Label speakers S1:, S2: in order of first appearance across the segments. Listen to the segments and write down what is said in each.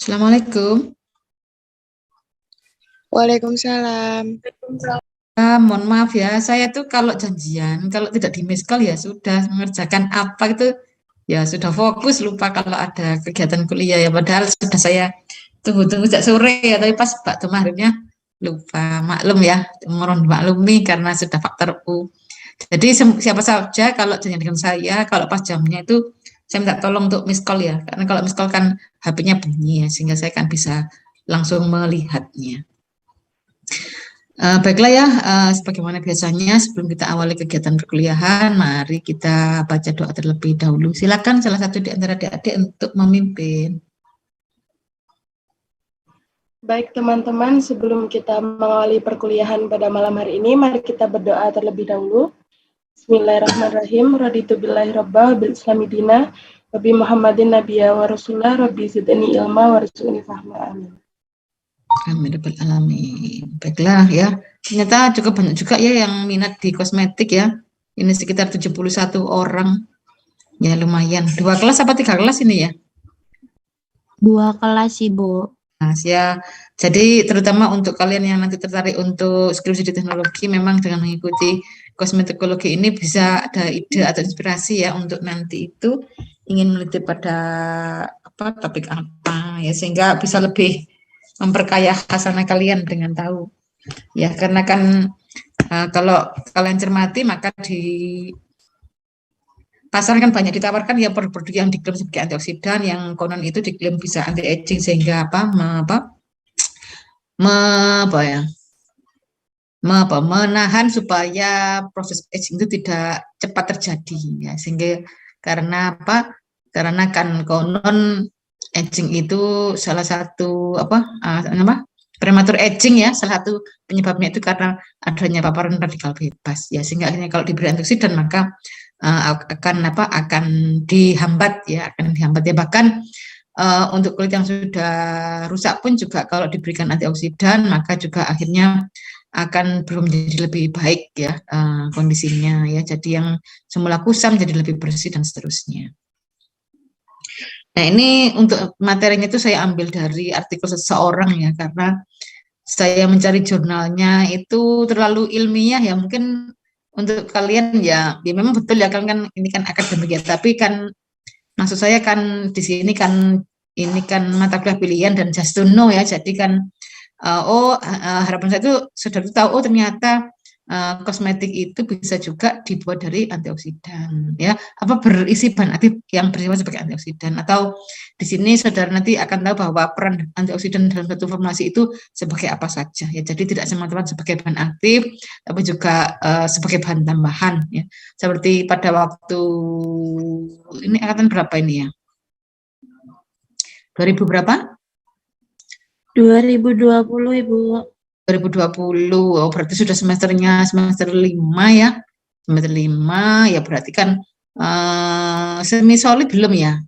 S1: Assalamualaikum.
S2: Waalaikumsalam.
S1: Mohon maaf ya, saya tuh kalau janjian, kalau tidak di miss call ya sudah mengerjakan apa itu ya sudah fokus lupa kalau ada kegiatan kuliah ya. Padahal sudah saya tunggu-tunggu sejak sore ya, tapi pas waktu maghribnya lupa. Maklum ya, mohon maklumi karena sudah faktor U. Jadi siapa saja kalau janjian dengan saya, kalau pas jamnya itu saya minta tolong untuk miss call ya, karena kalau miss call kan HP-nya bunyi ya, sehingga saya kan bisa langsung melihatnya. Baiklah ya, sebagaimana biasanya sebelum kita awali kegiatan perkuliahan, mari kita baca doa terlebih dahulu. Silakan salah satu di antara adik-adik untuk memimpin.
S2: Baik teman-teman, sebelum kita mengawali perkuliahan pada malam hari ini, mari kita berdoa terlebih dahulu. Bismillahirrahmanirrahim. Raditu billahi rabbah bil islami dina wa bi Muhammadin nabiyya wa rasulah rabbi zidni ilma warzuqni fahma. Amin.
S1: Amin rabbal alamin. Baiklah ya. Ternyata cukup banyak juga ya yang minat di kosmetik ya. Ini sekitar 71 orang. Ya lumayan. 2 kelas apa 3 kelas ini ya?
S3: 2 kelas, Ibu.
S1: Nah, ya. Jadi terutama untuk kalian yang nanti tertarik untuk skripsi di teknologi, memang dengan mengikuti kosmetikologi ini bisa ada ide atau inspirasi ya untuk nanti itu ingin meneliti pada apa topik apa ya, sehingga bisa lebih memperkaya khasanah kalian dengan tahu ya, karena kan kalau kalian cermati maka di pasar kan banyak ditawarkan ya produk-produk yang diklaim sebagai antioksidan yang konon itu diklaim bisa anti aging sehingga menahan supaya proses aging itu tidak cepat terjadi ya, sehingga karena apa, karena kan konon aging itu salah satu prematur aging ya, salah satu penyebabnya itu karena adanya paparan radikal bebas ya, sehingga akhirnya kalau diberi antioksidan maka akan dihambat ya, bahkan untuk kulit yang sudah rusak pun juga kalau diberikan antioksidan maka juga akhirnya akan belum menjadi lebih baik ya kondisinya ya, jadi yang semula kusam jadi lebih bersih dan seterusnya. Nah ini untuk materinya itu saya ambil dari artikel seseorang ya, karena saya mencari jurnalnya itu terlalu ilmiah ya, mungkin untuk kalian ya memang betul ya, kan ini kan akademik ya, tapi kan maksud saya kan di sini kan ini kan mata kuliah pilihan dan just to know ya, jadi kan harapan saya itu sudah tahu oh ternyata kosmetik itu bisa juga dibuat dari antioksidan ya, apa berisi bahan aktif yang bersifat sebagai antioksidan, atau di sini saudara nanti akan tahu bahwa peran antioksidan dalam satu formulasi itu sebagai apa saja ya, jadi tidak semata-mata sebagai bahan aktif tapi juga sebagai bahan tambahan ya, seperti pada waktu ini angkatan berapa ini ya, 2000 berapa?
S3: 2020, Ibu.
S1: 2020, oh berarti sudah semester 5 ya, semester 5 ya, berarti kan semi solid belum ya,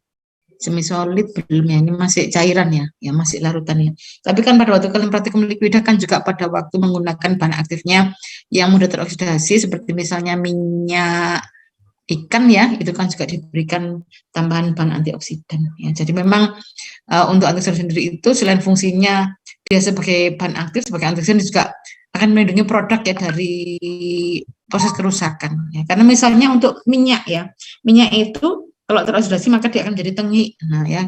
S1: semi solid belum ya, ini masih cairan ya, masih larutan ya. Tapi kan pada waktu kalian praktikum liquida kan juga pada waktu menggunakan bahan aktifnya yang mudah teroksidasi seperti misalnya minyak ikan ya, itu kan juga diberikan tambahan bahan antioksidan ya. Jadi memang untuk antioksidan sendiri itu selain fungsinya dia sebagai bahan aktif, sebagai antioksidan juga akan melindungi produk ya dari proses kerusakan ya. Karena misalnya untuk minyak ya, minyak itu kalau teroksidasi maka dia akan jadi tengik. Nah ya,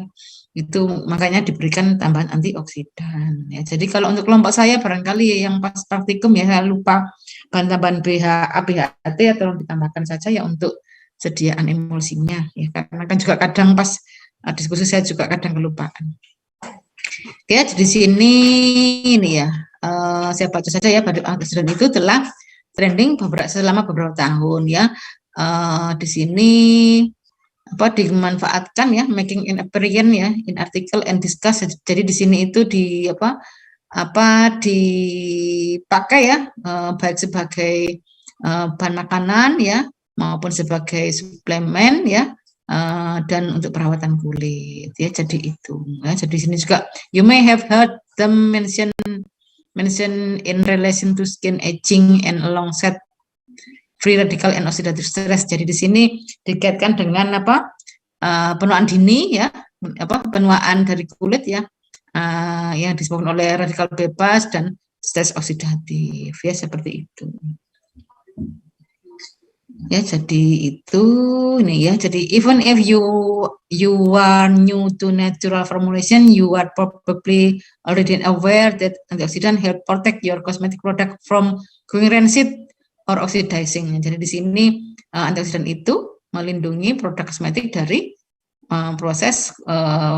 S1: itu makanya diberikan tambahan antioksidan ya. Jadi kalau untuk kelompok saya barangkali yang pas praktikum ya saya lupa bahan tambahan BHA, BHT atau ditambahkan saja ya untuk sediaan emulsinya ya, karena kan juga kadang pas diskusi saya juga kadang kelupaan. Oke, di sini ini ya saya baca saja ya, pada antioksidan itu telah trending selama beberapa tahun ya. Di sini dimanfaatkan ya, making in apparent ya, in article and discuss. Jadi di sini itu dipakai ya, baik sebagai bahan makanan ya maupun sebagai suplemen ya, dan untuk perawatan kulit ya. Jadi itu ya, jadi di sini juga you may have heard them mention in relation to skin aging and alongside free radical and oxidative stress. Jadi di sini dikaitkan dengan penuaan dini ya, penuaan dari kulit ya, yang disebabkan oleh radikal bebas dan stres oksidatif, ya seperti itu. Ya, jadi itu ini ya. Jadi even if you are new to natural formulation, you are probably already aware that antioxidant help protect your cosmetic product from going rancid or oxidizing. Jadi di sini antioksidan itu melindungi produk kosmetik dari proses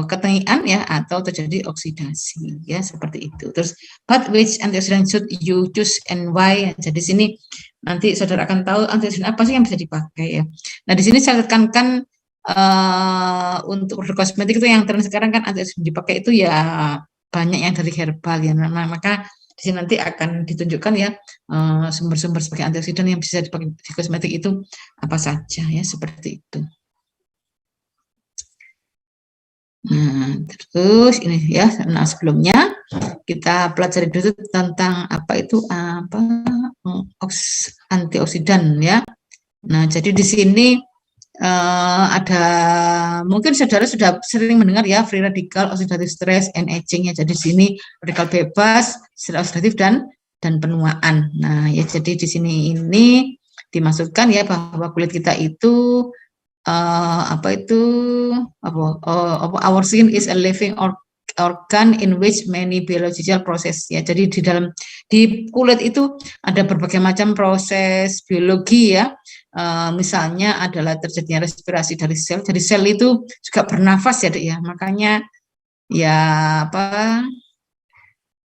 S1: ketengian ya atau terjadi oksidasi ya seperti itu. Terus but which antioxidant should you choose and why? Jadi sini nanti saudara akan tahu antioksidan apa sih yang bisa dipakai ya. Nah di sini saya tekankan untuk produk kosmetik itu yang tren sekarang kan antioksidan dipakai itu ya banyak yang dari herbal ya. Nah, maka di sini nanti akan ditunjukkan ya sumber-sumber sebagai antioksidan yang bisa dipakai di kosmetik itu apa saja ya seperti itu. Nah, terus ini ya, nah sebelumnya kita pelajari dulu tentang apa itu antioksidan ya. Nah, jadi di sini ada mungkin saudara sudah sering mendengar ya free radical, oxidative stress, and aging ya. Jadi di sini radikal bebas, stres oksidatif dan penuaan. Nah, ya jadi di sini ini dimasukkan ya bahwa kulit kita itu our skin is a living organ in which many biological process ya. Jadi di kulit itu ada berbagai macam proses biologi ya. Misalnya adalah terjadinya respirasi dari sel. Jadi sel itu juga bernafas ya, Dek ya. Makanya ya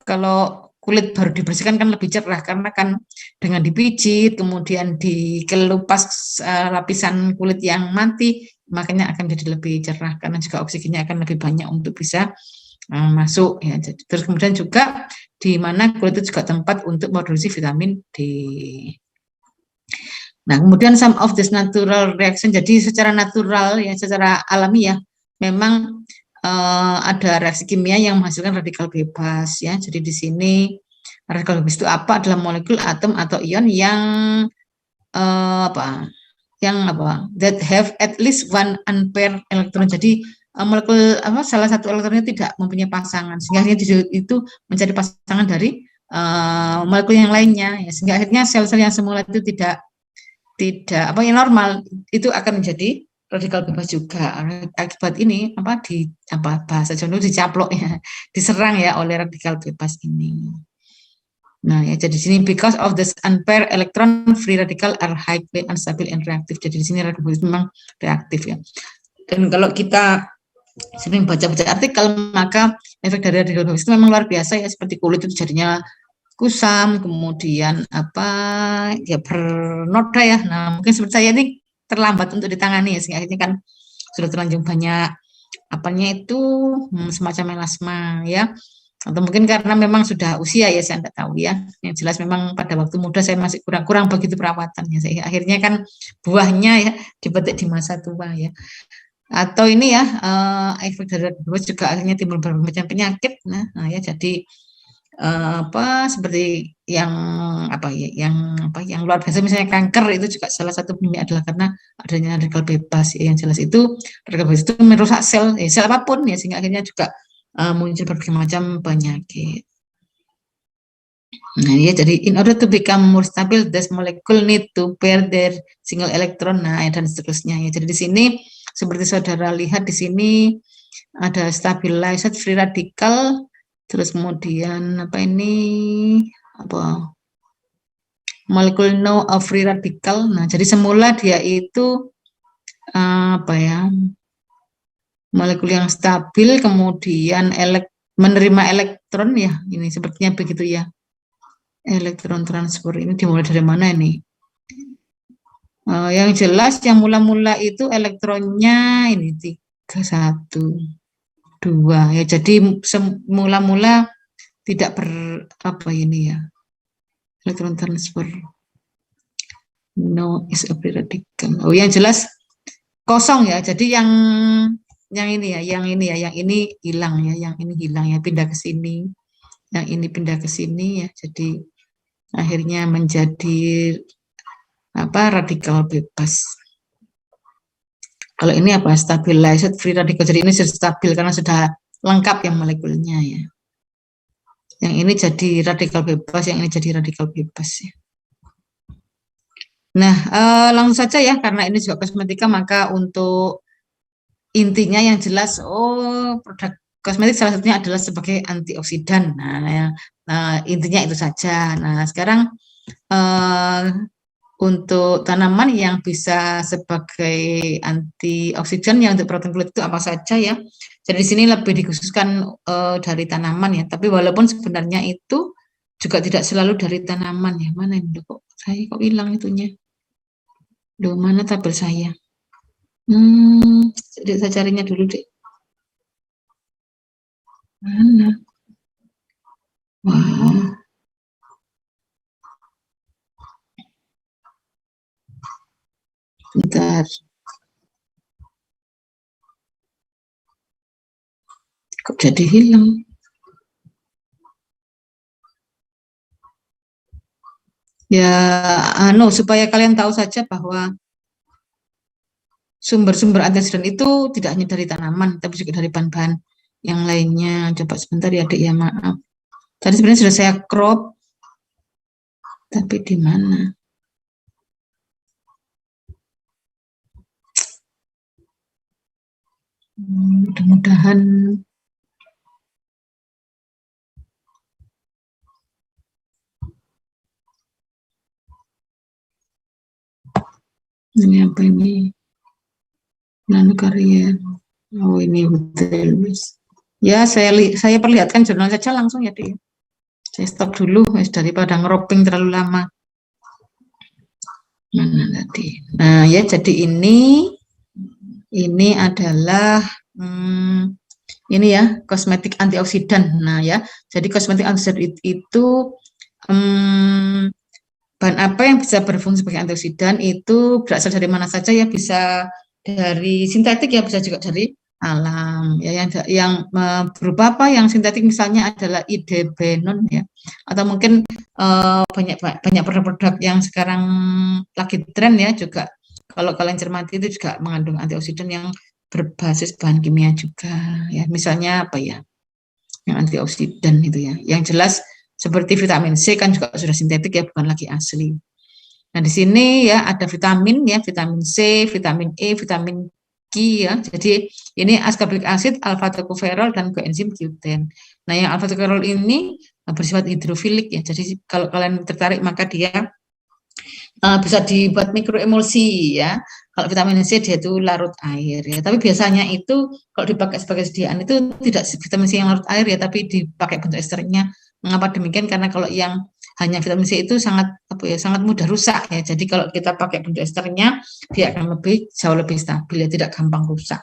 S1: kalau kulit baru dibersihkan kan lebih cerah karena kan dengan dipijit kemudian dikelupas lapisan kulit yang mati makanya akan jadi lebih cerah karena juga oksigennya akan lebih banyak untuk bisa masuk ya. Terus kemudian juga di mana kulit itu juga tempat untuk produksi vitamin D. Nah, kemudian some of this natural reaction, jadi secara natural ya, secara alami ya, memang ada reaksi kimia yang menghasilkan radikal bebas ya. Jadi di sini radikal bebas itu apa? Adalah molekul, atom atau ion yang that have at least one unpaired electron. Jadi molekul salah satu elektronnya tidak mempunyai pasangan, sehingga akhirnya itu mencari pasangan dari molekul yang lainnya ya. Sehingga akhirnya sel-sel yang semula itu tidak yang normal itu akan menjadi radikal bebas juga. Akibat ini bahasa Jawa dicaplok ya, diserang ya oleh radikal bebas ini. Nah ya, jadi di sini because of this unpaired electron, free radical are highly unstable and reactive. Jadi di sini radikal bebas memang reaktif ya. Dan kalau kita sering baca-baca artikel, maka efek dari radikal bebas itu memang luar biasa ya, seperti kulit itu jadinya kusam, kemudian bernoda ya. Nah mungkin seperti saya ini terlambat untuk ditangani ya, sehingga akhirnya kan sudah terlanjur banyak semacam melasma ya, atau mungkin karena memang sudah usia ya, saya tidak tahu ya. Yang jelas memang pada waktu muda saya masih kurang begitu perawatannya, sehingga akhirnya kan buahnya ya dipetik di masa tua ya. Atau ini ya efek dari radikal juga akhirnya timbul berbagai macam penyakit. Nah ya jadi seperti yang luar biasa, misalnya kanker itu juga salah satu penyebabnya adalah karena adanya radikal bebas ya. Yang jelas itu radikal bebas itu merusak sel apapun ya, sehingga akhirnya juga muncul berbagai macam penyakit. Nah ya, jadi in order to become more stable, this molecule need to pair their single electron, nah dan seterusnya ya. Jadi di sini seperti saudara lihat di sini ada stabilized free radical. Terus kemudian molekul no free radical. Nah, jadi semula dia itu molekul yang stabil, kemudian menerima elektron ya. Ini sepertinya begitu ya. Elektron transfer ini dimulai dari mana ini? Yang jelas yang mula-mula itu elektronnya ini 3,1. 2 ya, jadi mula-mula tidak elektron transfer, no is a free radical. Yang jelas kosong ya, jadi yang ini hilang ya, yang ini hilang ya, pindah ke sini, yang ini pindah ke sini ya, jadi akhirnya menjadi radikal bebas. Kalau ini stabilized free radical, jadi ini sudah stabil karena sudah lengkap yang molekulnya ya. Yang ini jadi radikal bebas, yang ini jadi radikal bebas ya. Nah, langsung saja ya, karena ini juga kosmetika, maka untuk intinya yang jelas, produk kosmetik salah satunya adalah sebagai antioksidan. Nah, intinya itu saja. Nah, sekarang untuk tanaman yang bisa sebagai antioksidan yang untuk protein kulit itu apa saja ya. Jadi di sini lebih dikhususkan dari tanaman ya. Tapi walaupun sebenarnya itu juga tidak selalu dari tanaman ya. Mana ini kok saya kok hilang itunya. Duh, mana tabel saya? Jadi saya carinya dulu deh. Mana? Wah. Bentar. Kok jadi hilang? Ya, supaya kalian tahu saja bahwa sumber-sumber antioksidan itu tidak hanya dari tanaman, tapi juga dari bahan-bahan yang lainnya. Coba sebentar ya, Adik ya, maaf. Tadi sebenarnya sudah saya crop, tapi di mana? Mudah-mudahan ini apa ini? Nano karier. Oh, ini betul. Ya, saya perlihatkan jurnal saja langsung ya, Dik. Saya stop dulu daripada ngeroping terlalu lama. Mana tadi? Nah, ya, jadi ini adalah ini ya, kosmetik antioksidan. Nah, ya, jadi kosmetik antioksidan itu bahan apa yang bisa berfungsi sebagai antioksidan itu berasal dari mana saja ya, bisa dari sintetik ya, bisa juga dari alam ya, yang berupa apa yang sintetik misalnya adalah idebenone ya, atau mungkin banyak produk-produk yang sekarang lagi tren ya, juga kalau kalian cermati itu juga mengandung antioksidan yang berbasis bahan kimia juga ya, misalnya apa ya yang antioksidan itu ya, yang jelas seperti vitamin C kan juga sudah sintetik ya, bukan lagi asli. Nah, di sini ya ada vitamin ya, vitamin C, vitamin E, vitamin K ya. Jadi ini ascorbic acid, alpha tocopherol dan coenzim Q10. Nah, yang alpha tocopherol ini bersifat hidrofilik ya. Jadi kalau kalian tertarik maka dia bisa dibuat mikroemulsi ya. Kalau vitamin C dia itu larut air ya. Tapi biasanya itu kalau dipakai sebagai sediaan itu tidak vitamin C yang larut air ya, tapi dipakai bentuk esternya. Mengapa demikian? Karena kalau yang hanya vitamin C itu sangat sangat mudah rusak ya. Jadi kalau kita pakai bentuk esternya dia akan jauh lebih stabil ya, tidak gampang rusak.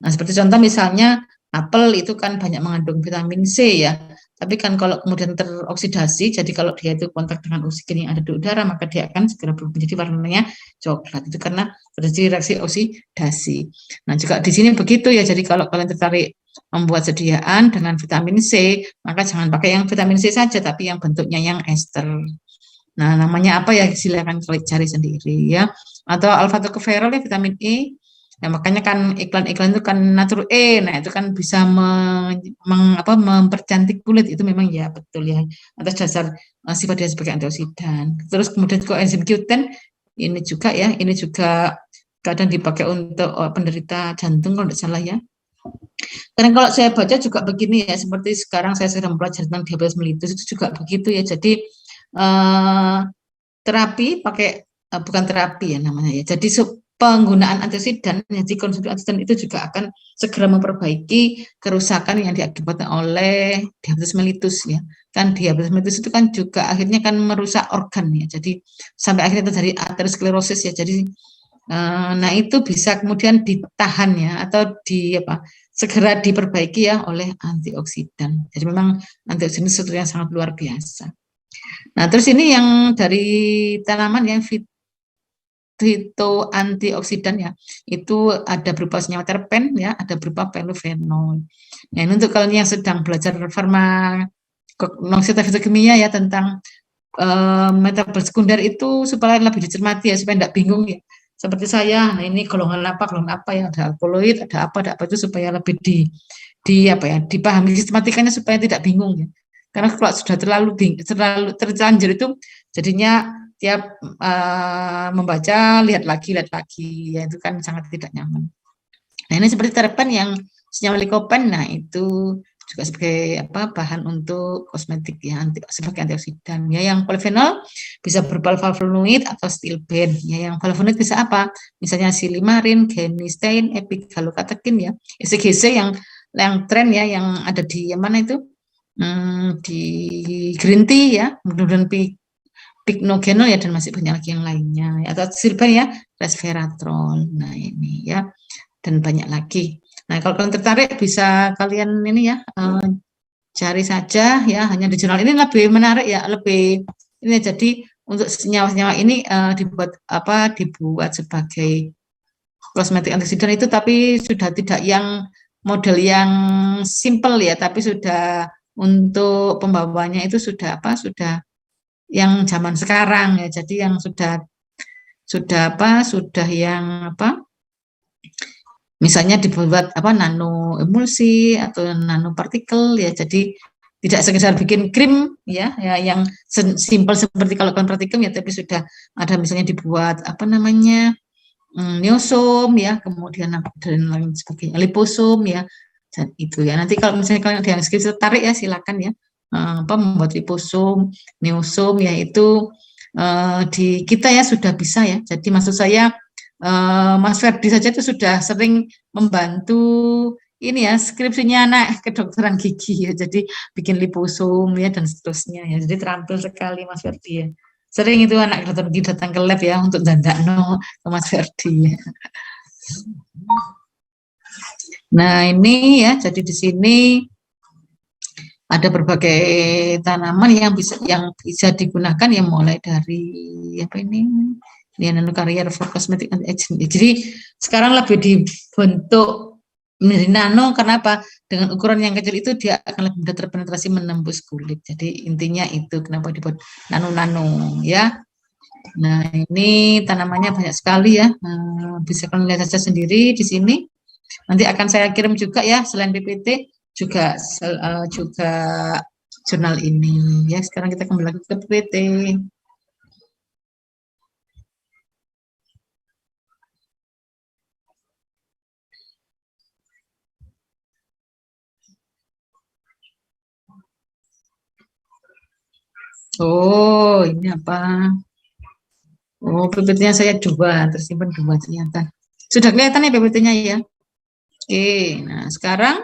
S1: Nah, seperti contoh misalnya apel itu kan banyak mengandung vitamin C ya. Tapi kan kalau kemudian teroksidasi, jadi kalau dia itu kontak dengan oksigen yang ada di udara, maka dia akan segera berubah menjadi warnanya coklat. Itu karena terjadi reaksi oksidasi. Nah, juga di sini begitu ya. Jadi kalau kalian tertarik membuat sediaan dengan vitamin C, maka jangan pakai yang vitamin C saja, tapi yang bentuknya yang ester. Nah, namanya apa ya? Silakan kalian cari sendiri ya. Atau alpha tocopherol ya, vitamin E. Nah, makanya kan iklan-iklan itu kan Natur E, nah itu kan bisa mempercantik kulit, itu memang ya betul ya, atas dasar sifat dia sebagai antioksidan. Terus kemudian coenzim Q10 ini juga ya, ini juga kadang dipakai untuk penderita jantung kalau tidak salah ya. Karena kalau saya baca juga begini ya, seperti sekarang saya sedang belajar tentang diabetes mellitus itu juga begitu ya. Jadi terapi pakai bukan terapi ya namanya ya. Jadi penggunaan antioksidan, jadi konsumsi antioksidan itu juga akan segera memperbaiki kerusakan yang diakibatkan oleh diabetes mellitus ya. Kan diabetes mellitus itu kan juga akhirnya kan merusak organ ya. Jadi sampai akhirnya terjadi aterosklerosis ya. Jadi nah itu bisa kemudian ditahan ya, atau segera diperbaiki ya oleh antioksidan. Jadi memang antioksidan itu sesuatu yang sangat luar biasa. Nah, terus ini yang dari tanaman yang fito antioksidan ya, itu ada berupa senyawa terpen ya, ada berupa polifenol. Nah, ini untuk kalian yang sedang belajar farmakognosia fitokimia ya, tentang metabolit sekunder itu supaya lebih dicermati ya, supaya tidak bingung ya. seperti saya, nah ini golongan apa ya, ada alkaloid, ada apa itu supaya lebih di apa ya, dipahami sistematikanya supaya tidak bingung ya. Karena kalau sudah terlalu terlanjur itu jadinya tiap membaca lihat lagi ya itu kan sangat tidak nyaman. Nah ini seperti terpen yang senyawa likopen, nah itu juga sebagai bahan untuk kosmetik ya, sebagai antioksidan ya. Yang polifenol bisa berupa flavonoid atau stilben ya. Yang flavonoid bisa apa? Misalnya silimarin, genistein, epigallocatechin ya, SGC yang tren ya, yang ada di yang mana itu di green tea ya, kemudian pycnogenol ya, dan masih banyak lagi yang lainnya ya. Atau stilben ya, resveratrol. Nah ini ya, dan banyak lagi. Nah, kalau kalian tertarik bisa kalian ini ya cari saja ya, hanya di jurnal ini lebih menarik ya, lebih ini. Jadi untuk senyawa-senyawa ini dibuat sebagai kosmetik antioksidan itu, tapi sudah tidak yang model yang simple ya, tapi sudah untuk pembawanya itu sudah yang zaman sekarang ya. Jadi yang sudah yang misalnya dibuat nano emulsi atau nano partikel ya, jadi tidak sekedar bikin krim ya yang simpel seperti kalau kalian perhatikan ya, tapi sudah ada misalnya dibuat neosom ya, kemudian dan lain sebagainya, liposom ya, dan itu ya. Nanti kalau misalnya kalian ada yang tertarik ya, silakan ya membuat liposom, neosom ya, itu di kita ya sudah bisa ya. Jadi maksud saya Mas Ferdi saja itu sudah sering membantu ini ya, skripsinya anak kedokteran gigi ya, jadi bikin liposom ya dan seterusnya ya. Jadi terampil sekali Mas Ferdi ya. Sering itu anak kedokteran gigi datang ke lab ya untuk dandakno ke Mas Ferdi ya. Nah ini ya, jadi di sini ada berbagai tanaman yang bisa digunakan ya, mulai dari nano carrier for cosmetic agent. Jadi sekarang lebih dibentuk menjadi nano, karena apa? Dengan ukuran yang kecil itu dia akan lebih mudah terpenetrasi menembus kulit. Jadi intinya itu kenapa dibuat nano ya. Nah ini tanamannya banyak sekali ya. Bisa kalian lihat saja sendiri di sini. Nanti akan saya kirim juga ya, selain PPT juga jurnal ini ya. Sekarang kita kembali lagi ke PPT. Oh, ini apa? Oh, PPT-nya saya 2, tersimpan 2 ternyata. Sudah kelihatan ya PPT-nya ya? Oke, nah sekarang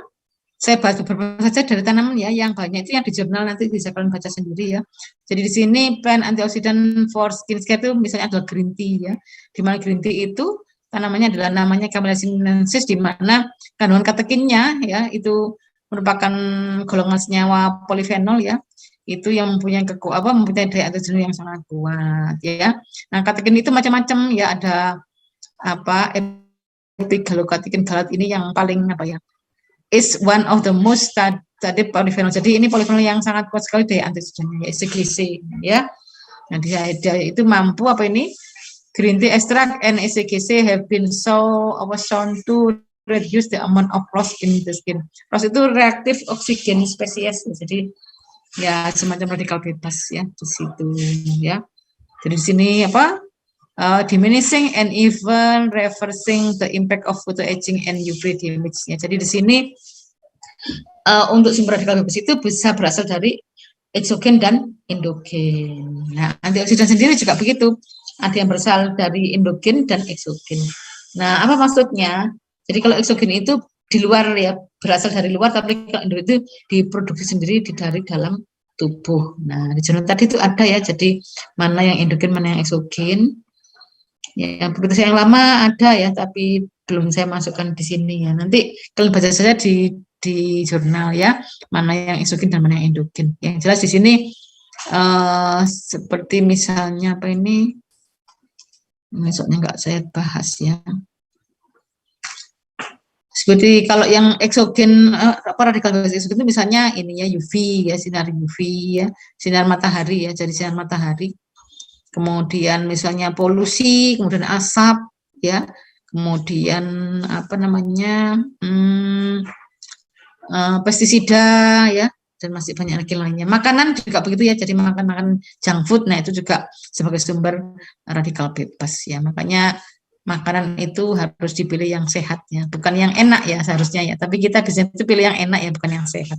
S1: saya bahas beberapa saja dari tanaman ya, yang banyak itu yang di jurnal, nanti bisa kalian baca sendiri ya. Jadi di sini plant antioxidant for skin care itu misalnya adalah green tea ya. Di mana green tea itu tanamannya adalah namanya Camellia sinensis, di mana kandungan katekinnya ya itu merupakan golongan senyawa polifenol ya. Itu yang mempunyai daya antioksidan yang sangat kuat ya. Nah, katekin itu macam-macam ya, ada epigallocatechin galat ini yang paling is one of the most studied polyphenol. Jadi ini polifenol yang sangat kuat sekali daya antioksidannya, SGC ya. Nah, dia itu mampu green tea extract and SGC have been shown to reduce the amount of loss in the skin. Loss itu reaktif oksigen spesies. Jadi ya semacam radikal bebas ya di situ ya. Jadi di sini diminishing and even reversing the impact of photoaging and UV damage ya. Jadi di sini untuk sumber radikal bebas itu bisa berasal dari eksogen dan endogen. Nah, antioksidan sendiri juga begitu. Ada yang berasal dari endogen dan eksogen. Nah, apa maksudnya? Jadi kalau eksogen itu di luar ya, berasal dari luar, tapi kalau endogen itu diproduksi sendiri dari dalam tubuh. Nah, di jurnal tadi itu ada ya, jadi mana yang endogen, mana yang eksogen. Ya, begitu yang lama ada ya, tapi belum saya masukkan di sini ya. Nanti kalian baca saja di jurnal ya, mana yang eksogen dan mana yang endogen. Yang jelas di sini seperti misalnya besoknya nggak saya bahas ya. Seperti kalau yang eksogen, radikal bebas eksogen itu misalnya ini ya, UV ya, sinar UV ya, sinar matahari ya, jadi sinar matahari. Kemudian misalnya polusi, kemudian asap ya. Kemudian apa namanya? Pestisida ya, dan masih banyak lagi lainnya. Makanan juga begitu ya, jadi makan junk food, nah itu juga sebagai sumber radikal bebas ya. Makanya makanan itu harus dipilih yang sehat ya, bukan yang enak ya seharusnya ya. Tapi kita biasanya itu pilih yang enak ya, bukan yang sehat.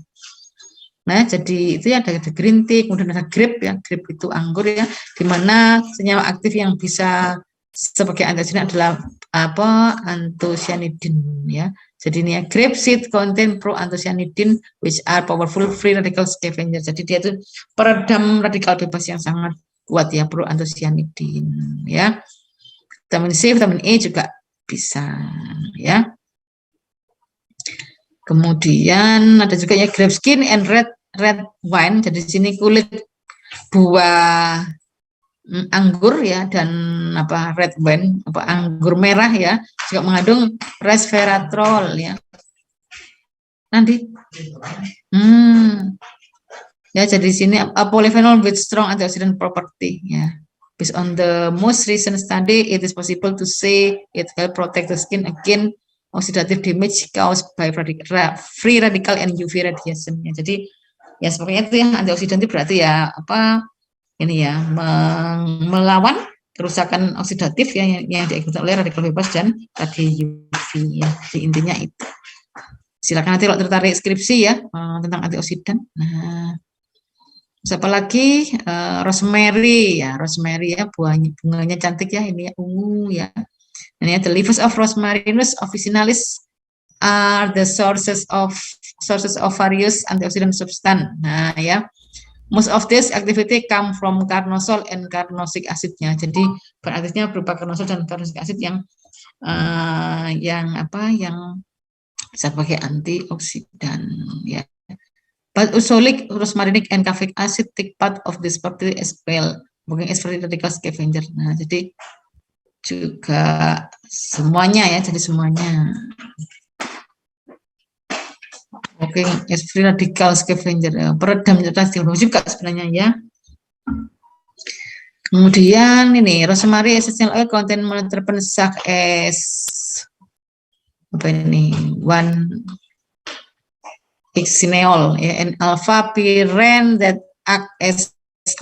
S1: Nah, jadi itu ya ada green tea, kemudian ada grape ya, grape itu anggur ya, di mana senyawa aktif yang bisa sebagai antioksidan adalah apa? Anthocyanidin ya. Jadi ini ya, grape seed contain pro-anthocyanidin which are powerful free radical scavenger. Jadi dia itu peredam radikal bebas yang sangat kuat ya, pro-anthocyanidin ya. Vitamin C, vitamin E juga bisa ya. Kemudian ada juga ya grape skin and red wine. Jadi di sini kulit buah anggur ya, dan apa red wine, apa anggur merah ya, juga mengandung resveratrol ya. Nanti ya, jadi di sini polyphenol with strong antioxidant property ya. Based on the most recent study, it is possible to say it help protect the skin against oxidative damage caused by free radical and UV radiation ya. Jadi ya sepertinya itu ya, antioksidan itu berarti ya apa ini ya, melawan kerusakan oksidatif ya, yang diakibatkan oleh radikal bebas dan radiasi UV ya. Jadi intinya itu. Silakan nanti kalau tertarik skripsi ya tentang antioksidan. Nah, siapa lagi? Rosemary ya, rosemary ya, bunganya cantik ya, ini ya, ungu ya. Ini ya, the leaves of Rosmarinus officinalis are the sources of various antioxidant substance. Nah ya, most of this activity come from carnosol and carnosic acidnya. Jadi beraktifnya berupa carnosol dan carnosic acid yang sebagai antioksidan ya. But usolic, rosmarinic, and caffeic acid take part of this property as well, working as free radical scavenger. Nah, jadi juga semuanya ya, jadi semuanya. Oke, as free radical scavenger, peredam radikal juga sebenarnya ya. Kemudian ini rosemary essential oil contain monoterpene such as apa ini 1-hexaneol ya, and alpha pyren that act as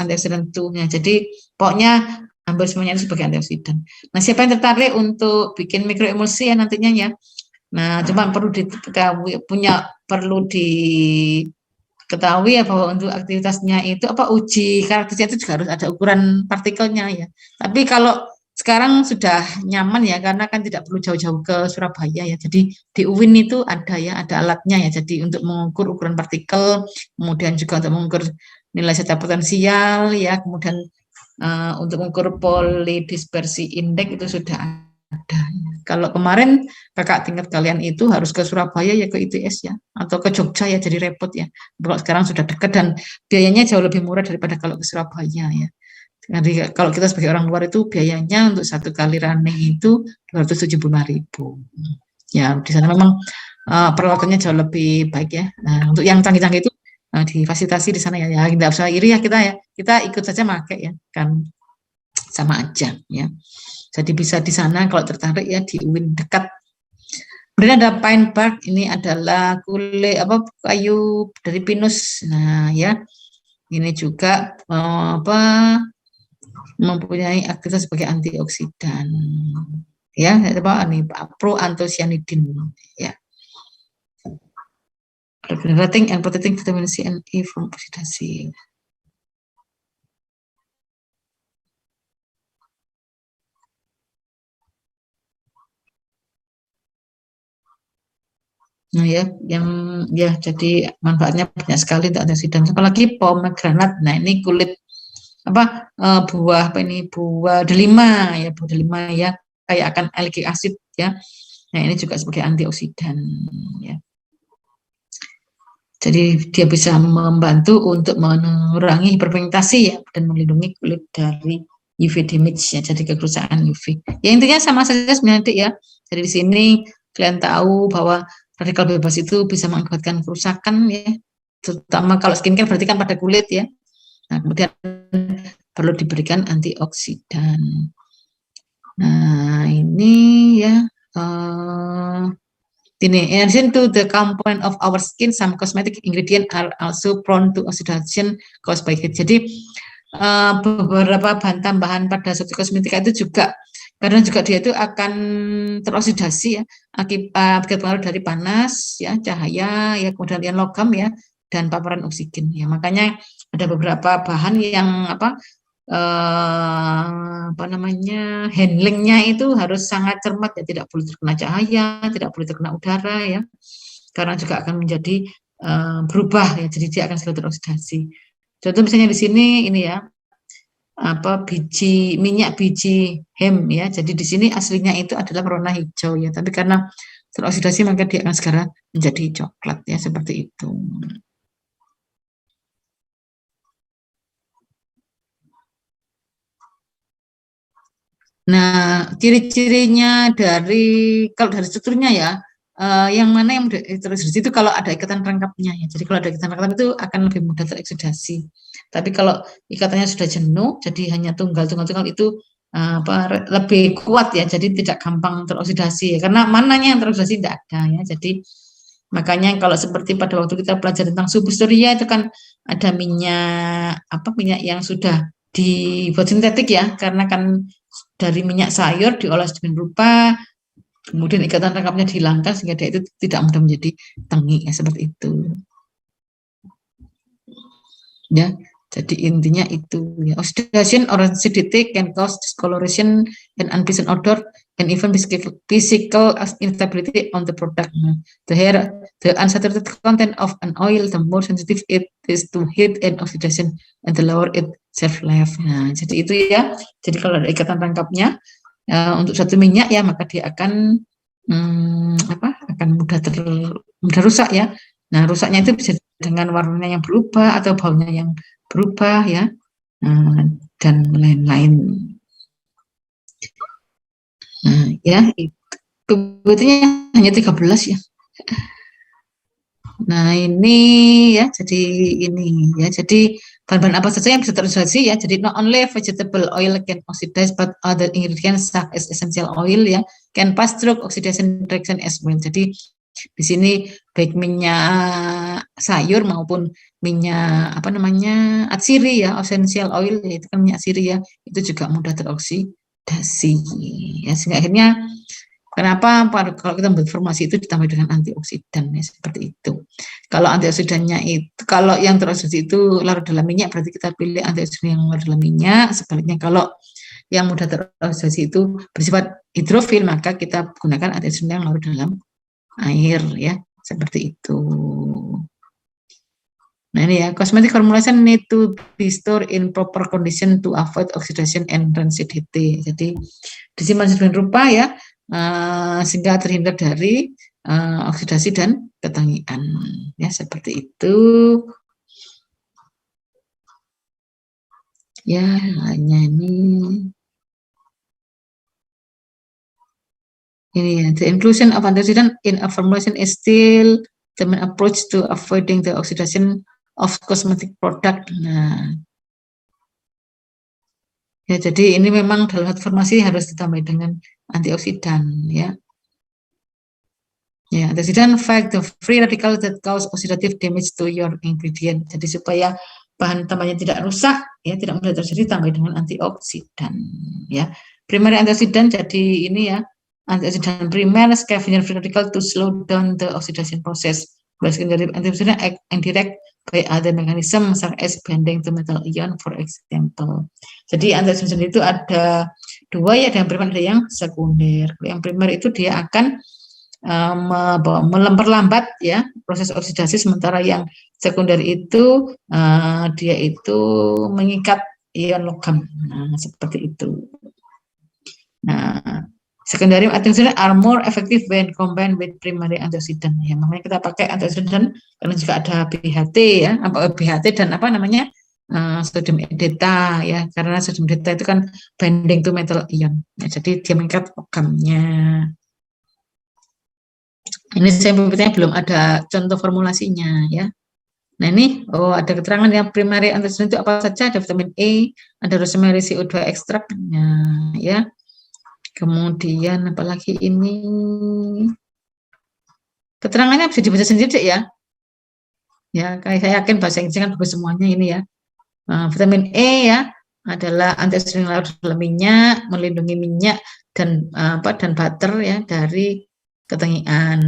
S1: antioxidant too-nya. Jadi pokoknya hampir semuanya itu sebagai antioksidan. Nah, siapa yang tertarik untuk bikin mikroemulsi ya nantinya ya. Nah, cuma perlu diketahui ya bahwa untuk aktivitasnya itu apa, uji karakteristiknya itu juga harus ada ukuran partikelnya ya. Tapi kalau sekarang sudah nyaman ya, karena kan tidak perlu jauh-jauh ke Surabaya ya. Jadi di UIN itu ada ya, ada alatnya ya. Jadi untuk mengukur ukuran partikel, kemudian juga untuk mengukur nilai zeta potensial ya, kemudian untuk mengukur polydispersi indeks itu sudah ada. Kalau kemarin kakak tingkat kalian itu harus ke Surabaya ya, ke ITS ya, atau ke Jogja ya, jadi repot ya. Kalau sekarang sudah dekat dan biayanya jauh lebih murah daripada kalau ke Surabaya ya. Jadi kalau kita sebagai orang luar itu biayanya untuk satu kali running itu 275.000. Ya, di sana memang peralatannya jauh lebih baik ya. Nah, untuk yang canggih-canggih itu difasilitasi di sana ya. Ya, tidak usah iri ya kita ya. Kita ikut saja pakai ya, kan sama aja ya. Jadi bisa di sana kalau tertarik ya, di UIN dekat. Kemudian ada pine bark, ini adalah kulit kayu dari pinus. Nah ya, ini juga mempunyai aktivitas sebagai antioksidan ya, ini pro-anthocyanidin ya, regulating and protecting vitamin C and E from oksidasi. Nah ya, yang ya jadi manfaatnya banyak sekali untuk antioksidan. Apalagi pomegranate. Nah ini kulit buah buah delima ya, kayak akan alkylic acid ya. Nah ini juga sebagai antioksidan ya. Jadi dia bisa membantu untuk mengurangi hiperpigmentasi ya, dan melindungi kulit dari UV damage ya, jadi kerusakan UV. Ya intinya sama saja sebenarnya ya. Jadi di sini kalian tahu bahwa radikal bebas itu bisa mengakibatkan kerusakan ya, terutama kalau skincare berarti kan pada kulit ya. Nah, kemudian perlu diberikan antioksidan. Nah, ini ya. Ini, in addition to the component of our skin, some cosmetic ingredient are also prone to oxidation caused by heat. Jadi beberapa bahan tambahan pada suatu kosmetika itu juga karena juga dia itu akan teroksidasi ya akibat pengaruh dari panas ya, cahaya ya, kemudian logam ya, dan paparan oksigen ya. Makanya ada beberapa bahan yang apa namanya handlingnya itu harus sangat cermat ya, tidak boleh terkena cahaya, tidak boleh terkena udara ya, karena juga akan menjadi berubah ya, jadi dia akan segera teroksidasi. Contoh misalnya di sini ini ya, minyak biji hemp ya, jadi di sini aslinya itu adalah berwarna hijau ya, tapi karena teroksidasi maka dia akan segera menjadi coklat ya, seperti itu. Nah, ciri-cirinya kalau dari strukturnya ya, yang mana yang mudah teroksidasi itu kalau ada ikatan rangkapnya ya. Jadi kalau ada ikatan rangkap itu akan lebih mudah teroksidasi. Tapi kalau ikatannya sudah jenuh, jadi hanya tunggal itu lebih kuat ya, jadi tidak gampang teroksidasi ya. Karena mananya yang teroksidasi tidak ada ya. Jadi makanya kalau seperti pada waktu kita belajar tentang subhistoria itu kan ada minyak yang sudah dibuat sintetik ya, karena kan dari minyak sayur diolah sedemikian rupa, kemudian ikatan rangkapnya dihilangkan sehingga dia itu tidak mudah menjadi tengi ya, seperti itu. Ya, jadi intinya itu ya. Oxidation or acidity can cause discoloration and unpleasant odor and even physical instability on the product. The unsaturated content of an oil, the more sensitive it is to heat and oxidation, and the lower its shelf life. Nah, jadi itu ya. Jadi kalau ada ikatan rangkapnya untuk satu minyak ya, maka dia akan akan mudah rusak ya. Nah, rusaknya itu bisa dengan warnanya yang berubah atau baunya yang berubah ya, dan lain-lain. Nah, ya, kebutuhannya hanya 13 ya. Nah, ini ya, jadi ini ya, jadi bahan-bahan apa saja yang bisa teroksidasi ya. Jadi not only vegetable oil can oxidize, but other ingredients such as essential oil ya can pass through oxidation reaction as well. Jadi di sini baik minyak sayur maupun minyak atsiri ya, essential oil itu kan minyak atsiri ya, itu juga mudah teroksidasi ya, sehingga akhirnya kenapa kalau kita membuat formasi itu ditambah dengan antioksidan ya, seperti itu. Kalau antioksidannya itu, kalau yang teroksidasi itu larut dalam minyak, berarti kita pilih antioksidan yang larut dalam minyak. Sebaliknya kalau yang mudah teroksidasi itu bersifat hidrofil, maka kita gunakan antioksidan yang larut dalam air ya, seperti itu. Nah ini ya, cosmetic formulation need to be stored in proper condition to avoid oxidation and rancidity. Jadi disimpan sedemikian rupa ya, sehingga terhindar dari oksidasi dan ketangian ya, seperti itu. Ya, hanya ini ya, the inclusion of antioxidant in a formulation is still the main approach to avoiding the oxidation of cosmetic product. Nah, ya, jadi ini memang dalam formasi harus ditambah dengan antioksidan ya. Ya, antioksidan fight the free radical that cause oxidative damage to your ingredient. Jadi supaya bahan tambahnya tidak rusak ya, tidak mudah terjadi, tambah dengan antioksidan ya. Primary antioksidan, jadi ini ya, antioksidan primer scavenge free radical to slow down the oxidation process. Secondary antioksidan act indirect by other mechanism such as binding to metal ion, for example. Jadi antioksidan itu ada dua ya, ada yang primer, ada yang sekunder. Yang primer itu dia akan memperlambat ya proses oksidasi, sementara yang sekunder itu dia itu mengikat ion logam. Nah, seperti itu. Nah, secondary antioxidant are more effective when combined with primary antioxidant. Ya, makanya kita pakai antioksidan karena juga ada BHT ya, BHT dan sodium edeta ya, karena sodium edeta itu kan binding to metal ion. Ya, jadi dia mengikat logamnya. Ini saya belum ada contoh formulasinya ya. Nah ini, ada keterangan yang primary antioksidan itu apa saja, ada vitamin E, ada rosemary CO2 ekstraknya ya. Kemudian apalagi ini, keterangannya bisa dibaca sendiri ya. Ya, kayak saya yakin bahasa Inggris kan bagus semuanya ini ya. Vitamin E ya adalah antioksidan larut dalam minyak, melindungi minyak dan dan butter ya dari ketengian.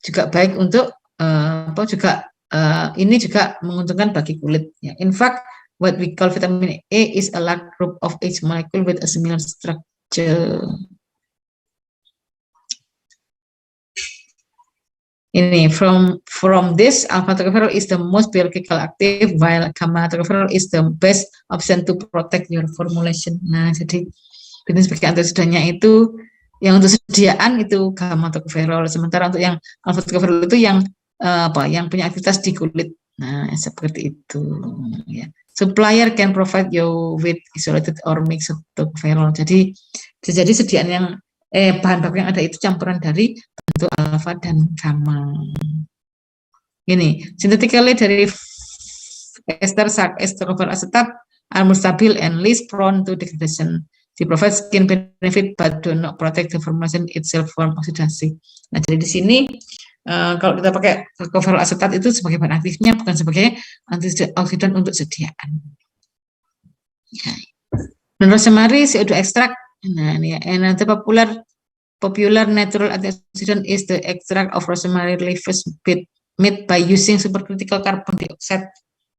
S1: Juga baik untuk ini juga menguntungkan bagi kulit ya. In fact, what we call vitamin A is a large group of each molecule with a similar structure. Ini from this, alpha tocopherol is the most biologically active, while gamma tocopherol is the best option to protect your formulation. Nah, jadi ini sebagai antioksidannya itu yang untuk sediaan itu gamma tocopherol, sementara untuk yang alpha tocopherol itu yang yang punya aktivitas di kulit. Nah, seperti itu ya. Supplier can provide you with isolated or mixed tocopherol. Jadi bisa jadi sediaan yang bahan baku yang ada itu campuran dari bentuk alfa dan gamma. Ini synthetically dari ester tocopherol acetate are more stable and less prone to degradation. They provide skin benefit but do not protect the formulation itself from oksidasi. Nah, jadi di sini kalau kita pakai tocopherol acetate itu sebagai bahan aktifnya, bukan sebagai antioksidan untuk sediaan. Dan rosemary CO2 extract. Nah, ini ya. Another popular natural antioxidant is the extract of rosemary leaves made by using supercritical carbon dioxide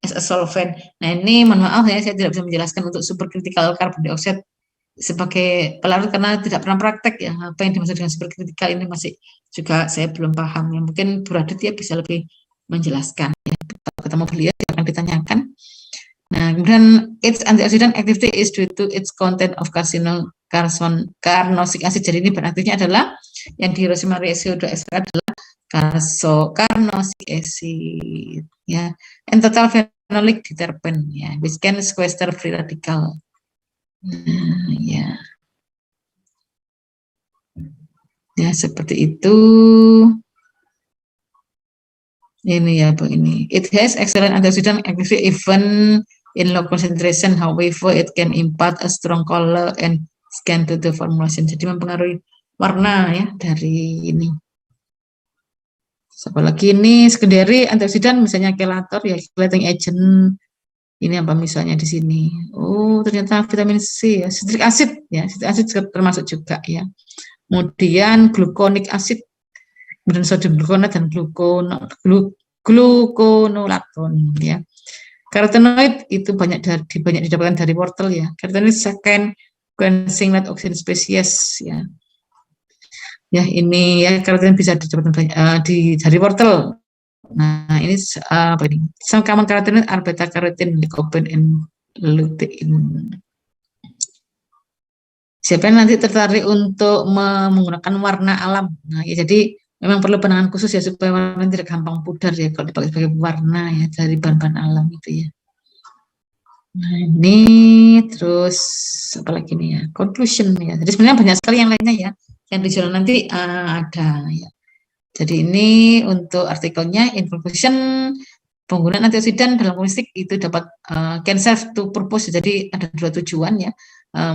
S1: as a solvent. Nah, ini mohon maaf ya, saya tidak bisa menjelaskan untuk supercritical carbon dioxide sebagai pelarut karena tidak pernah praktek ya. Apa yang dimaksud dengan supercritical ini masih juga saya belum paham ya. Mungkin Bu Radit ya bisa lebih menjelaskan ya. Kalau ketemu beliau akan ditanyakan. Nah, kemudian its antioxidant activity is due to its content of carnosic acid. Jadi ini bahan aktifnya adalah yang di rosemary CO2 extract adalah carnosic acid ya. And total phenolic diterpen ya, which can sequester free radical. Ya. Ya, seperti itu. Ini ya, Bu, ini. It has excellent antioxidant activity even in low concentration, however, it can impart a strong color and skin to the formulation. Jadi mempengaruhi warna ya dari ini. Apalagi ini secondary antioksidan, misalnya kelator ya, chelating agent. Ini apa misalnya di sini? Oh, ternyata vitamin C ya, citric acid ya, citric acid termasuk juga ya. Kemudian gluconic acid, kemudian sodium gluconat dan gluconolactone ya. Karotenoid itu banyak didapatkan dari wortel ya. Karotenoid second quenching light oxygen species ya. Ya, ini ya karotenoid bisa didapatkan dari wortel. Nah, ini apa ini? Some common carotenoid are beta carotene, lycopene, and lutein. Siapa yang nanti tertarik untuk menggunakan warna alam? Nah, ya jadi memang perlu penanganan khusus ya supaya warna tidak gampang pudar ya kalau dipakai sebagai warna ya dari bahan-bahan alam itu ya. Nah, ini terus apa lagi nih ya? Conclusion ya. Jadi sebenarnya banyak sekali yang lainnya ya. Yang di jurnal nanti ada ya. Jadi ini untuk artikelnya, in conclusion, penggunaan antioksidan dalam kosmetik itu dapat can serve to purpose. Jadi ada dua tujuan ya,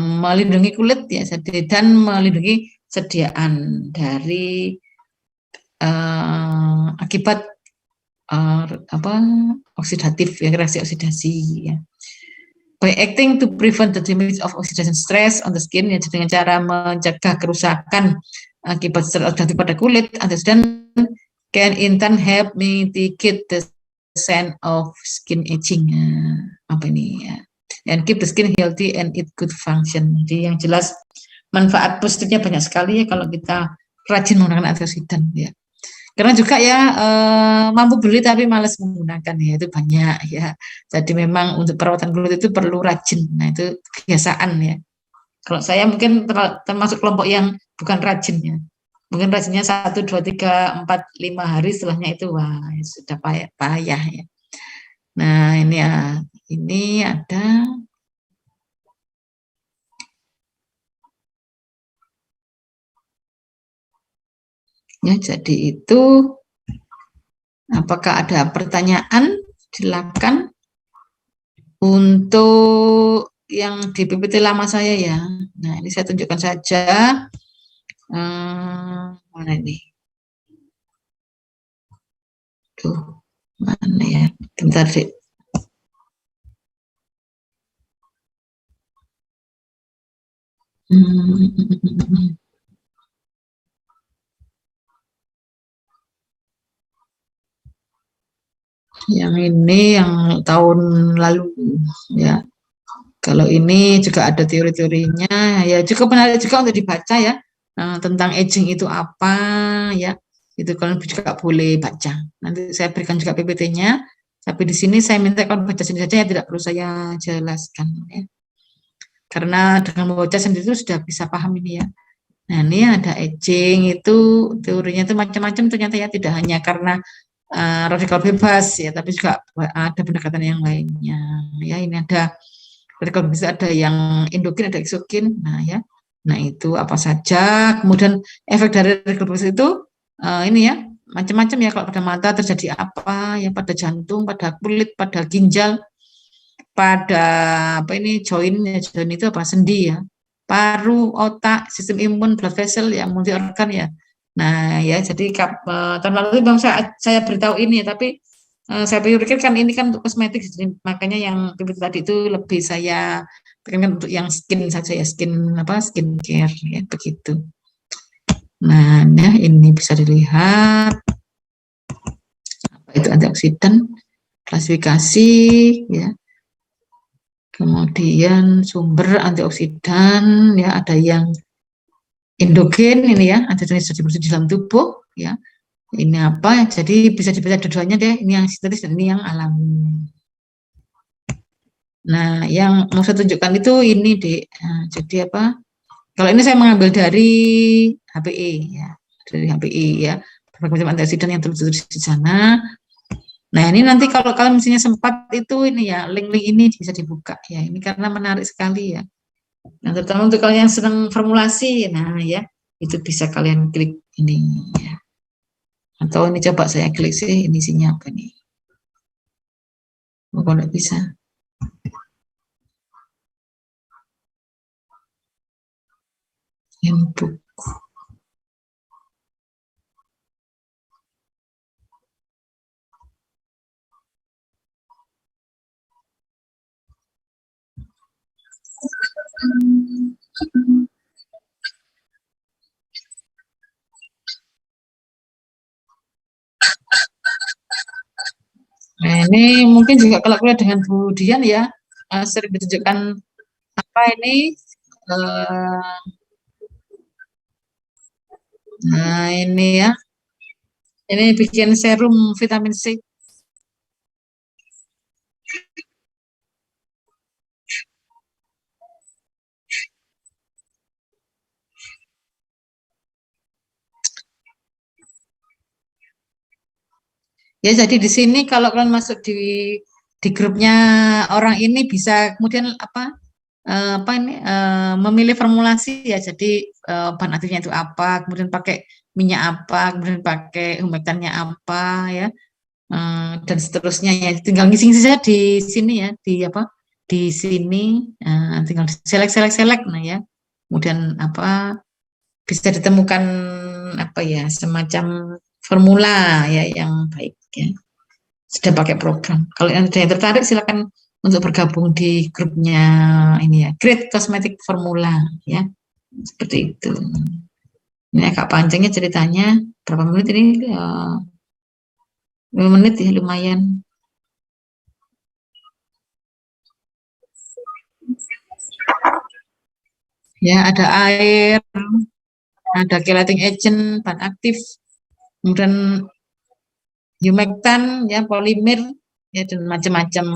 S1: melindungi kulit ya, dan melindungi sediaan dari akibat oksidatif ya, reaksi oksidasi ya. By acting to prevent the damage of oxidation stress on the skin, ya, dengan cara mencegah kerusakan akibat stres oksidatif pada kulit, antioksidan can in turn help mitigate the sign of skin aging. Apa ini ya? And keep the skin healthy and it good function. Jadi yang jelas manfaat positifnya banyak sekali ya kalau kita rajin menggunakan antioksidan ya. Karena juga ya mampu beli tapi malas menggunakan ya, itu banyak ya. Jadi memang untuk perawatan kulit itu perlu rajin. Nah, itu kebiasaan ya. Kalau saya mungkin termasuk kelompok yang bukan rajin ya. Mungkin rajinnya 1, 2, 3, 4, 5 hari, setelahnya itu wah ya sudah payah ya. Nah, ini ya, ini ada ya, jadi itu apakah ada pertanyaan? Silakan untuk yang di PPT lama saya ya. Nah, ini saya tunjukkan saja. Mana ini? Tuh, mana ya? Bentar, Dek. Yang ini yang tahun lalu ya. Kalau ini juga ada teori-teorinya, ya cukup menarik juga untuk dibaca ya. Tentang aging itu apa ya. Itu kalian juga boleh baca. Nanti saya berikan juga PPT-nya. Tapi di sini saya minta kalian baca sendiri saja ya, tidak perlu saya jelaskan ya. Karena dengan membaca sendiri itu sudah bisa paham ini ya. Nah, ini ada aging itu teorinya itu macam-macam ternyata ya, tidak hanya karena radikal bebas ya, tapi juga ada pendekatan yang lainnya. Ya, ini ada radikal bebas, ada yang endogen, ada eksogen. Nah, ya. Nah, itu apa saja. Kemudian efek dari radikal bebas itu ini ya, macam-macam ya. Kalau pada mata terjadi apa ya, pada jantung, pada kulit, pada ginjal, pada apa ini join ya, join itu apa sendi ya, paru, otak, sistem imun, blood vessel ya, multi organ ya. Nah ya, jadi tahun lalu bang saya beritahu ini ya, tapi saya pikirkan ini kan untuk kosmetik, jadi makanya yang PPT tadi itu lebih saya tekankan untuk yang skin saja ya, skin apa, skincare ya begitu. Nah ya, ini bisa dilihat apa itu antioksidan, klasifikasi ya. Kemudian sumber antioksidan ya, ada yang endogen ini ya, antioksidan yang diproduksi di dalam tubuh ya. Ini apa? Jadi bisa dibaca dua-duanya deh, ini yang sintetis dan ini yang alami. Nah, yang mau saya tunjukkan itu ini Dek. Nah, jadi apa? Kalau ini saya mengambil dari HPE ya, dari HPE ya. Berbagai macam antioksidan yang tertulis di sana. Nah, ini nanti kalau kalian misalnya sempat itu ini ya, link-link ini bisa dibuka ya. Ini karena menarik sekali ya. Nah, terutama untuk kalian yang senang formulasi, nah ya, itu bisa kalian klik ini ya. Atau ini coba saya klik sih, ini isinya apa nih? Oh, kalau nggak bisa. Input. Nah, ini mungkin juga kalau kuliah dengan Bu Dian ya, sering ditunjukkan apa ini, eh, nah ini ya, ini bikin serum vitamin C. Ya, jadi di sini kalau kalian masuk di grupnya orang ini bisa kemudian apa ini memilih formulasi ya. Jadi bahan aktifnya itu apa, kemudian pakai minyak apa, kemudian pakai humektannya apa ya, dan seterusnya ya. Tinggal ngisi saja di sini ya, di apa di sini tinggal selek. Nah ya, kemudian apa bisa ditemukan apa ya, semacam formula ya yang baik ya, sudah pakai program. Kalau yang ada yang tertarik silakan untuk bergabung di grupnya ini ya, Great Cosmetic Formula ya, seperti itu. Ini agak panjangnya ceritanya, berapa menit ini? 5 menit ya, lumayan. Ya, ada air, ada chelating agent, bahan aktif, kemudian humectant, ya, polimer, ya, dan macam-macam.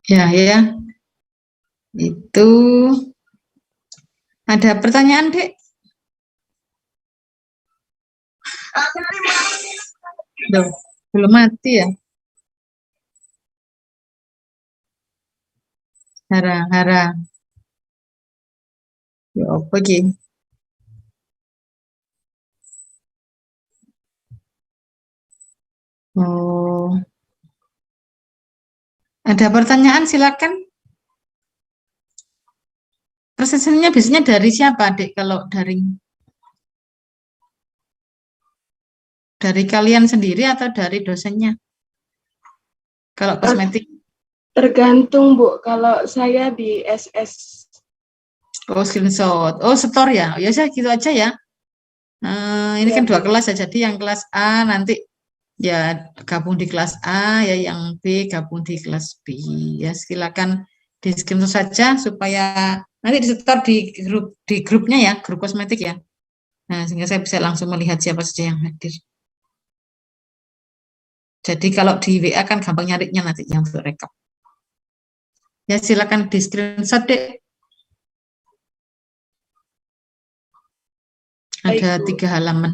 S1: Ya, ya. Itu ada pertanyaan, Dek? Loh, belum mati ya? Hara, hara. Ya apa ki? Oh, ada pertanyaan silakan. Prosesnya biasanya dari siapa, Dek? Kalau dari kalian sendiri atau dari dosennya? Kalau kosmetik?
S2: Tergantung, Bu. Kalau saya di SS.
S1: Oh, screenshot. Oh, store ya? Ya saya gitu aja ya. Ini
S2: Ya,
S1: kan 2
S2: Bu.
S1: kelas ya, jadi yang kelas A nanti ya gabung di kelas A, ya yang B gabung di kelas B. Ya silakan di screenshot saja supaya nanti disetor di grupnya ya, grup kosmetik ya. Nah, sehingga saya bisa langsung melihat siapa saja yang hadir. Jadi kalau di WA kan gampang nyarinya nanti yang untuk rekap. Ya silakan di screenshot deh. Ada
S2: Baik, Bu.
S1: 3 halaman.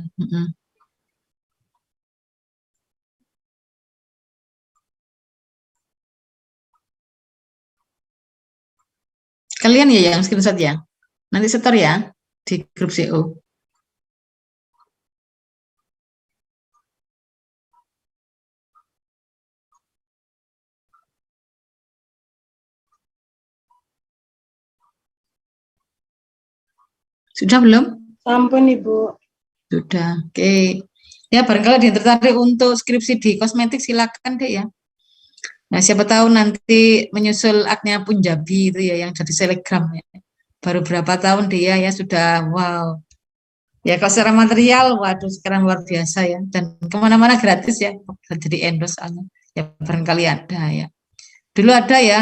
S1: Kalian ya yang screenshot ya. Nanti setor ya di grup CO. Sudah belum?
S2: Sampun Ibu.
S1: Sudah. Oke. Ya, barangkali ada yang tertarik untuk skripsi di kosmetik, silakan deh ya. Nah, siapa tahu nanti menyusul Agnia Punjabi itu ya, yang jadi selegram ya. Baru berapa tahun dia ya sudah, wow. Ya, kalau secara material, waduh, sekarang luar biasa ya. Dan kemana-mana gratis ya, jadi endorse soalnya. Ya, barangkali ada ya. Dulu ada ya,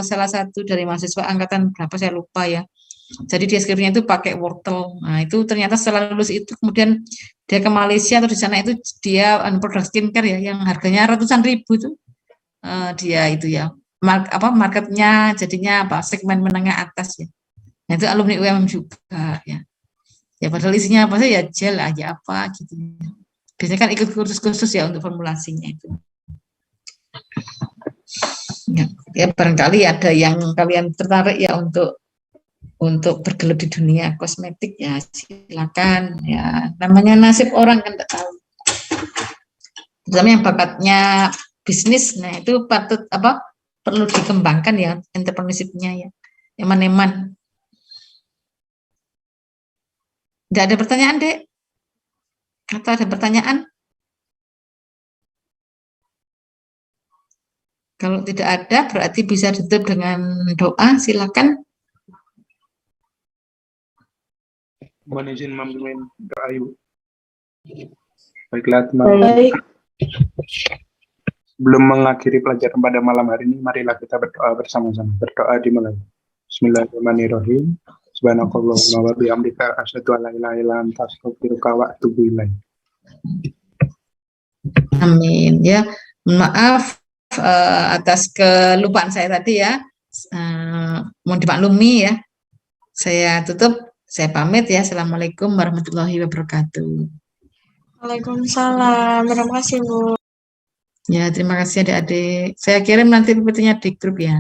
S1: salah satu dari mahasiswa angkatan berapa saya lupa ya. Jadi dia skripsinya itu pakai wortel. Nah, itu ternyata setelah lulus itu kemudian dia ke Malaysia atau di sana itu dia produk skincare ya, yang harganya ratusan ribu tuh. Dia itu ya, marketnya jadinya apa, segmen menengah atas ya. Nah, itu alumni UMM juga ya. Ya padahal isinya apa sih ya, gel aja apa gitu. Biasanya kan ikut kursus-kursus ya untuk formulasinya itu. Ya barangkali ada yang kalian tertarik ya untuk bergelut di dunia kosmetik ya silakan ya, namanya nasib orang kan tak tahu. Terutama yang bakatnya bisnis, nah itu patut perlu dikembangkan ya entrepreneurship-nya ya. Eman-eman. Tidak ada pertanyaan, Dek? Atau ada pertanyaan? Kalau tidak ada, berarti bisa ditutup dengan doa. Silakan.
S4: Mohon izin memimpin doa Ibu. Baiklah teman-teman.
S2: Baik.
S4: Sebelum mengakhiri pelajaran pada malam hari ini, marilah kita berdoa bersama-sama. Berdoa dimulai. Bismillahirrahmanirrahim. Subhanakallahumma wa bihamdika asyhadu an la ilaha illa anta astaghfiruka wa atubu ilaik.
S1: Amin ya. Maaf atas kelupaan saya tadi ya. Mohon dimaklumi ya. Saya tutup, saya pamit ya. Assalamualaikum warahmatullahi wabarakatuh.
S3: Waalaikumsalam. Terima kasih, Bu.
S1: Ya, terima kasih adik-adik. Saya kirim nanti PPT-nya di grup ya.